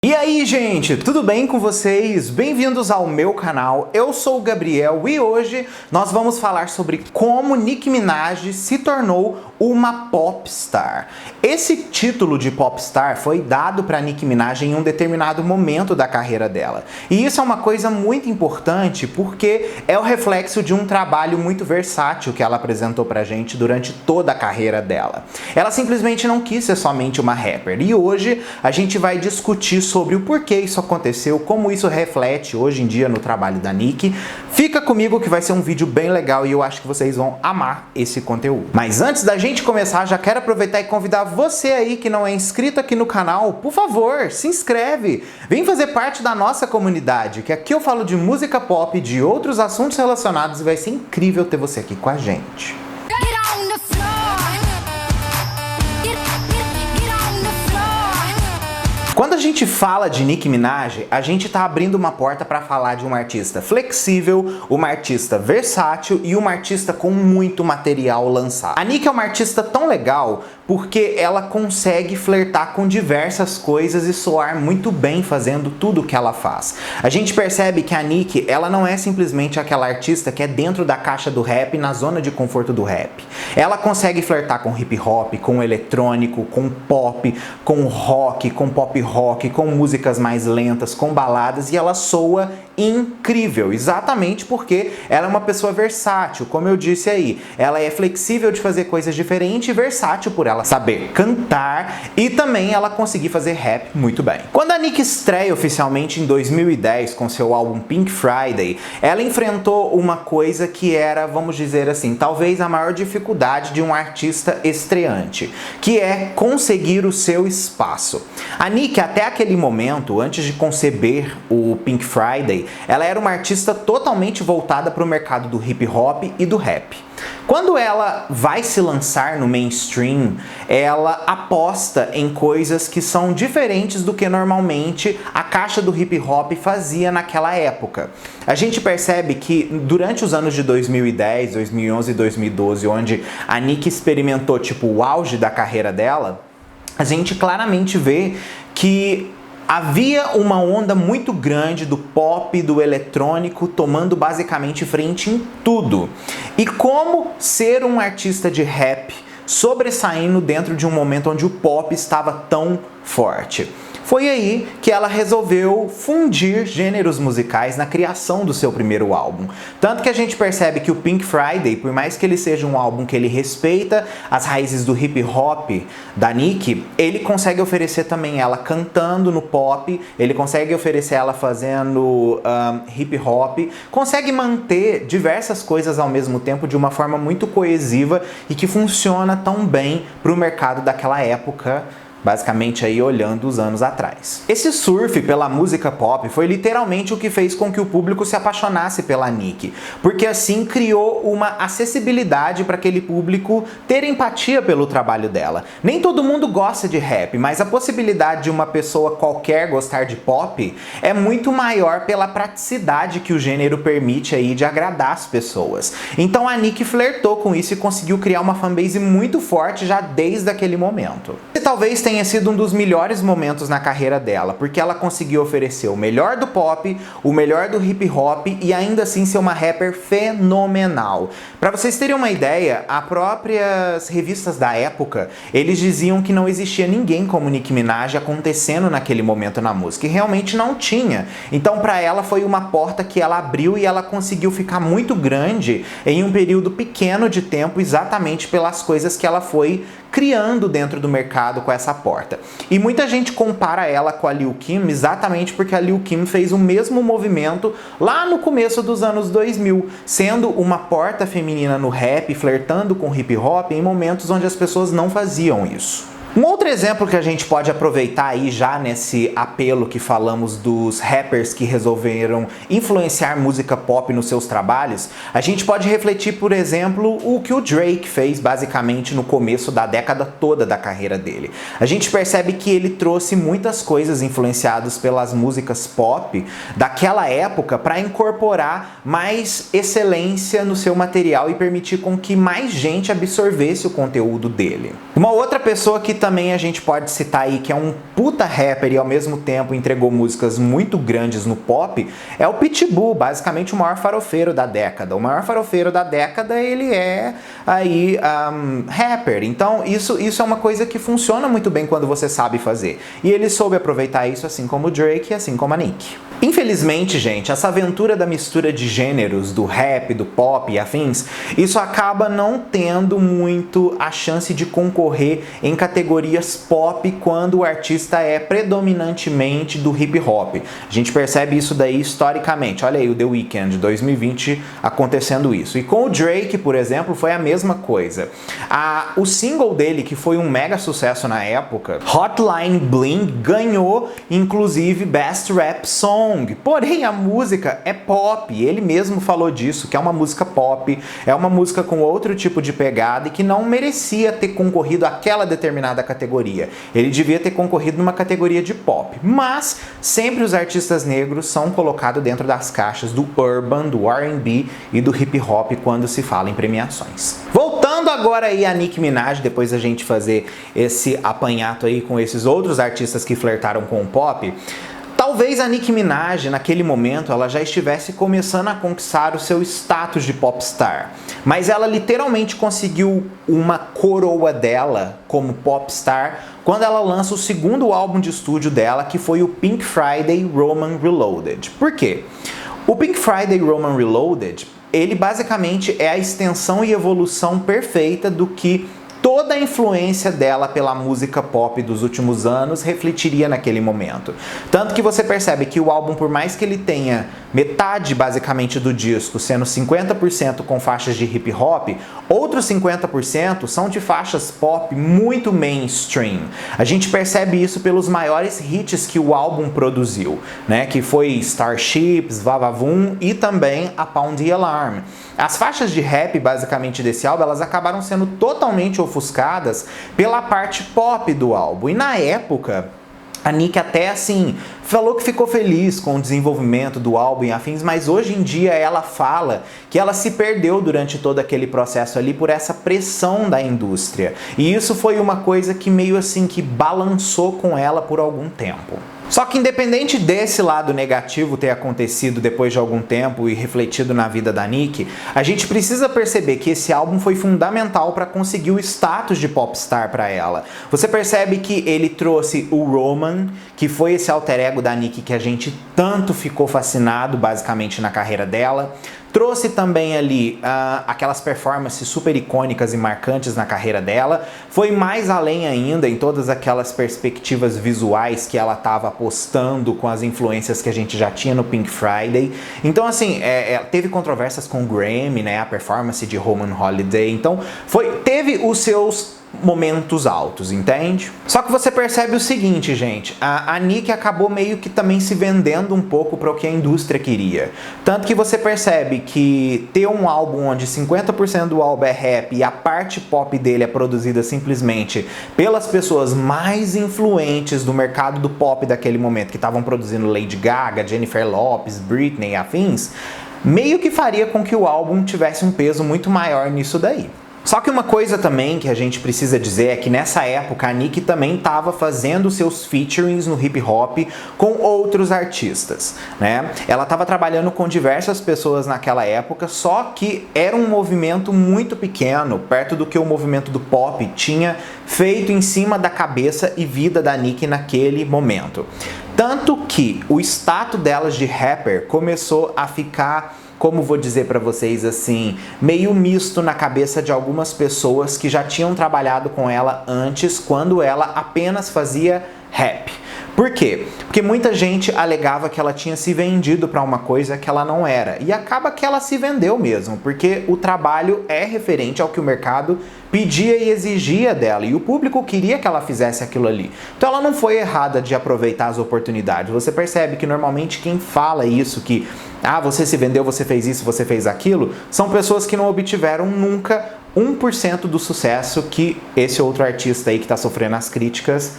E aí, gente, tudo bem com vocês? Bem-vindos ao meu canal, eu sou o Gabriel e hoje nós vamos falar sobre como Nicki Minaj se tornou uma popstar. Esse título de popstar foi dado para Nicki Minaj em um determinado momento da carreira dela. E isso é uma coisa muito importante porque é o reflexo de um trabalho muito versátil que ela apresentou pra gente durante toda a carreira dela. Ela simplesmente não quis ser somente uma rapper e hoje a gente vai discutir sobre o porquê isso aconteceu, como isso reflete hoje em dia no trabalho da Nicki. Fica comigo que vai ser um vídeo bem legal e eu acho que vocês vão amar esse conteúdo. Mas antes da gente começar, já quero aproveitar e convidar você aí que não é inscrito aqui no canal, por favor, se inscreve! Vem fazer parte da nossa comunidade, que aqui eu falo de música pop e de outros assuntos relacionados e vai ser incrível ter você aqui com a gente. Quando a gente fala de Nicki Minaj, a gente tá abrindo uma porta para falar de uma artista flexível, uma artista versátil e uma artista com muito material lançado. A Nicki é uma artista tão legal porque ela consegue flertar com diversas coisas e soar muito bem fazendo tudo o que ela faz. A gente percebe que a Nicki, ela não é simplesmente aquela artista que é dentro da caixa do rap, na zona de conforto do rap. Ela consegue flertar com hip hop, com eletrônico, com pop, com rock, com pop rock, com músicas mais lentas, com baladas, e ela soa incrível, exatamente porque ela é uma pessoa versátil, como eu disse aí. Ela é flexível de fazer coisas diferentes e versátil por ela saber cantar e também ela conseguir fazer rap muito bem. Quando a Nicki estreia oficialmente em 2010 com seu álbum Pink Friday, ela enfrentou uma coisa que era, vamos dizer assim, talvez a maior dificuldade de um artista estreante, que é conseguir o seu espaço. A Nicki, até aquele momento, antes de conceber o Pink Friday, ela era uma artista totalmente voltada para o mercado do hip hop e do rap. Quando ela vai se lançar no mainstream, ela aposta em coisas que são diferentes do que normalmente a caixa do hip hop fazia naquela época. A gente percebe que durante os anos de 2010, 2011 e 2012, onde a Nicki experimentou tipo o auge da carreira dela, a gente claramente vê que havia uma onda muito grande do pop e do eletrônico tomando basicamente frente em tudo. E como ser um artista de rap sobressaindo dentro de um momento onde o pop estava tão forte? Foi aí que ela resolveu fundir gêneros musicais na criação do seu primeiro álbum. Tanto que a gente percebe que o Pink Friday, por mais que ele seja um álbum que ele respeita as raízes do hip hop da Nicki, ele consegue oferecer também ela cantando no pop, ele consegue oferecer ela fazendo hip hop, consegue manter diversas coisas ao mesmo tempo de uma forma muito coesiva e que funciona tão bem para o mercado daquela época, basicamente aí olhando os anos atrás. Esse surf pela música pop foi literalmente o que fez com que o público se apaixonasse pela Nicki, porque assim criou uma acessibilidade para aquele público ter empatia pelo trabalho dela. Nem todo mundo gosta de rap, mas a possibilidade de uma pessoa qualquer gostar de pop é muito maior pela praticidade que o gênero permite aí de agradar as pessoas. Então a Nicki flertou com isso e conseguiu criar uma fanbase muito forte já desde aquele momento. E talvez tenha sido um dos melhores momentos na carreira dela, porque ela conseguiu oferecer o melhor do pop, o melhor do hip hop e ainda assim ser uma rapper fenomenal. Para vocês terem uma ideia, as próprias revistas da época, eles diziam que não existia ninguém como Nicki Minaj acontecendo naquele momento na música, e realmente não tinha. Então para ela foi uma porta que ela abriu e ela conseguiu ficar muito grande em um período pequeno de tempo, exatamente pelas coisas que ela foi criando dentro do mercado com essa porta. E muita gente compara ela com a Lil Kim exatamente porque a Lil Kim fez o mesmo movimento lá no começo dos anos 2000, sendo uma porta feminina no rap, flertando com hip hop em momentos onde as pessoas não faziam isso. Um outro exemplo que a gente pode aproveitar aí já nesse apelo que falamos dos rappers que resolveram influenciar música pop nos seus trabalhos, a gente pode refletir, por exemplo, o que o Drake fez basicamente no começo da década toda da carreira dele. A gente percebe que ele trouxe muitas coisas influenciadas pelas músicas pop daquela época para incorporar mais excelência no seu material e permitir com que mais gente absorvesse o conteúdo dele. Uma outra pessoa que também a gente pode citar aí que é um puta rapper e ao mesmo tempo entregou músicas muito grandes no pop, é o Pitbull, basicamente o maior farofeiro da década. O maior farofeiro da década, ele é aí rapper. Então isso é uma coisa que funciona muito bem quando você sabe fazer. E ele soube aproveitar isso, assim como o Drake e assim como a Nicki. Infelizmente, gente, essa aventura da mistura de gêneros, do rap, do pop e afins, isso acaba não tendo muito a chance de concorrer em categorias pop quando o artista é predominantemente do hip hop. A gente percebe isso daí historicamente. Olha aí o The Weeknd, 2020, acontecendo isso. E com o Drake, por exemplo, foi a mesma coisa. O single dele, que foi um mega sucesso na época, Hotline Bling, ganhou inclusive Best Rap Song. Porém, a música é pop, ele mesmo falou disso, que é uma música pop, é uma música com outro tipo de pegada e que não merecia ter concorrido àquela determinada categoria. Ele devia ter concorrido numa categoria de pop. Mas sempre os artistas negros são colocados dentro das caixas do urban, do R&B e do hip hop quando se fala em premiações. Voltando agora aí a Nicki Minaj, depois da gente fazer esse apanhato aí com esses outros artistas que flertaram com o pop, talvez a Nicki Minaj, naquele momento, ela já estivesse começando a conquistar o seu status de popstar. Mas ela literalmente conseguiu uma coroa dela como popstar quando ela lança o segundo álbum de estúdio dela, que foi o Pink Friday Roman Reloaded. Por quê? O Pink Friday Roman Reloaded, ele basicamente é a extensão e evolução perfeita do que toda a influência dela pela música pop dos últimos anos refletiria naquele momento. Tanto que você percebe que o álbum, por mais que ele tenha metade basicamente do disco sendo 50% com faixas de hip hop, outros 50% são de faixas pop muito mainstream. A gente percebe isso pelos maiores hits que o álbum produziu, né? Que foi Starships, Vavavoom e também a Pound the Alarm. As faixas de rap basicamente desse álbum, elas acabaram sendo totalmente ofuscadas pela parte pop do álbum. E na época, a Nicki até assim falou que ficou feliz com o desenvolvimento do álbum e afins, mas hoje em dia ela fala que ela se perdeu durante todo aquele processo ali por essa pressão da indústria. E isso foi uma coisa que meio assim que balançou com ela por algum tempo. Só que independente desse lado negativo ter acontecido depois de algum tempo e refletido na vida da Nicki, a gente precisa perceber que esse álbum foi fundamental para conseguir o status de popstar para ela. Você percebe que ele trouxe o Roman, que foi esse alter ego da Nicki que a gente tanto ficou fascinado basicamente na carreira dela. Trouxe também ali aquelas performances super icônicas e marcantes na carreira dela. Foi mais além ainda em todas aquelas perspectivas visuais que ela estava apostando com as influências que a gente já tinha no Pink Friday. Então assim, teve controvérsias com o Grammy, né, a performance de Roman Holiday. Então teve os seus momentos altos, entende? Só que você percebe o seguinte, gente, a Nicki acabou meio que também se vendendo um pouco para o que a indústria queria. Tanto que você percebe que ter um álbum onde 50% do álbum é rap e a parte pop dele é produzida simplesmente pelas pessoas mais influentes do mercado do pop daquele momento, que estavam produzindo Lady Gaga, Jennifer Lopez, Britney e afins, meio que faria com que o álbum tivesse um peso muito maior nisso daí. Só que uma coisa também que a gente precisa dizer é que nessa época a Nicki também estava fazendo seus featurings no hip hop com outros artistas, né? Ela estava trabalhando com diversas pessoas naquela época, só que era um movimento muito pequeno, perto do que o movimento do pop tinha feito em cima da cabeça e vida da Nicki naquele momento. Tanto que o status delas de rapper começou a ficar, como vou dizer pra vocês assim, meio misto na cabeça de algumas pessoas que já tinham trabalhado com ela antes, quando ela apenas fazia rap. Por quê? Porque muita gente alegava que ela tinha se vendido para uma coisa que ela não era. E acaba que ela se vendeu mesmo, porque o trabalho é referente ao que o mercado pedia e exigia dela, e o público queria que ela fizesse aquilo ali. Então ela não foi errada de aproveitar as oportunidades. Você percebe que normalmente quem fala isso, que você se vendeu, você fez isso, você fez aquilo, são pessoas que não obtiveram nunca 1% do sucesso que esse outro artista aí que está sofrendo as críticas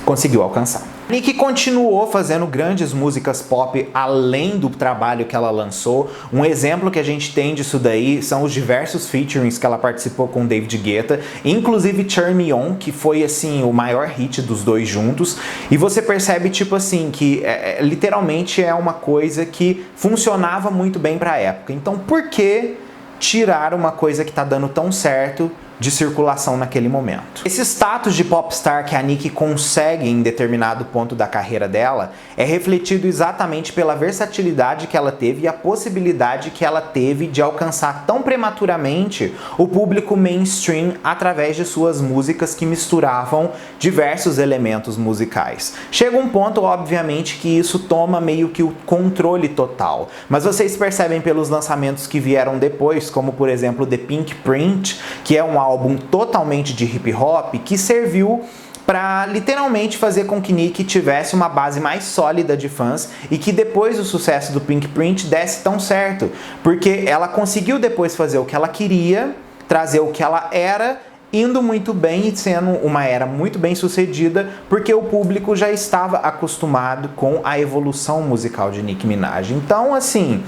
conseguiu alcançar. Nicki continuou fazendo grandes músicas pop além do trabalho que ela lançou. Um exemplo que a gente tem disso daí são os diversos featurings que ela participou com David Guetta, inclusive Turn Me On, que foi assim o maior hit dos dois juntos. E você percebe tipo assim que literalmente é uma coisa que funcionava muito bem para a época. Então por que tirar uma coisa que tá dando tão certo de circulação naquele momento? Esse status de popstar que a Nicki consegue em determinado ponto da carreira dela é refletido exatamente pela versatilidade que ela teve e a possibilidade que ela teve de alcançar tão prematuramente o público mainstream através de suas músicas que misturavam diversos elementos musicais. Chega um ponto, obviamente, que isso toma meio que o controle total, mas vocês percebem pelos lançamentos que vieram depois, como por exemplo The Pink Print, que é um álbum totalmente de hip hop que serviu para literalmente fazer com que Nicki tivesse uma base mais sólida de fãs e que depois do sucesso do Pink Print desse tão certo, porque ela conseguiu depois fazer o que ela queria, trazer o que ela era, indo muito bem e sendo uma era muito bem sucedida, porque o público já estava acostumado com a evolução musical de Nicki Minaj. Então, assim,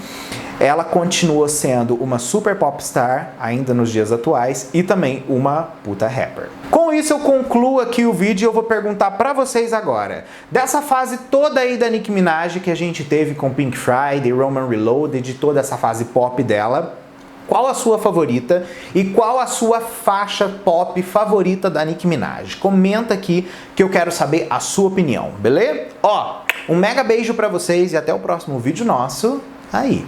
ela continua sendo uma super popstar ainda nos dias atuais e também uma puta rapper. Com isso eu concluo aqui o vídeo e eu vou perguntar pra vocês agora. Dessa fase toda aí da Nicki Minaj que a gente teve com Pink Friday, Roman Reloaded, de toda essa fase pop dela, qual a sua favorita e qual a sua faixa pop favorita da Nicki Minaj? Comenta aqui que eu quero saber a sua opinião, beleza? Ó, um mega beijo pra vocês e até o próximo vídeo nosso aí.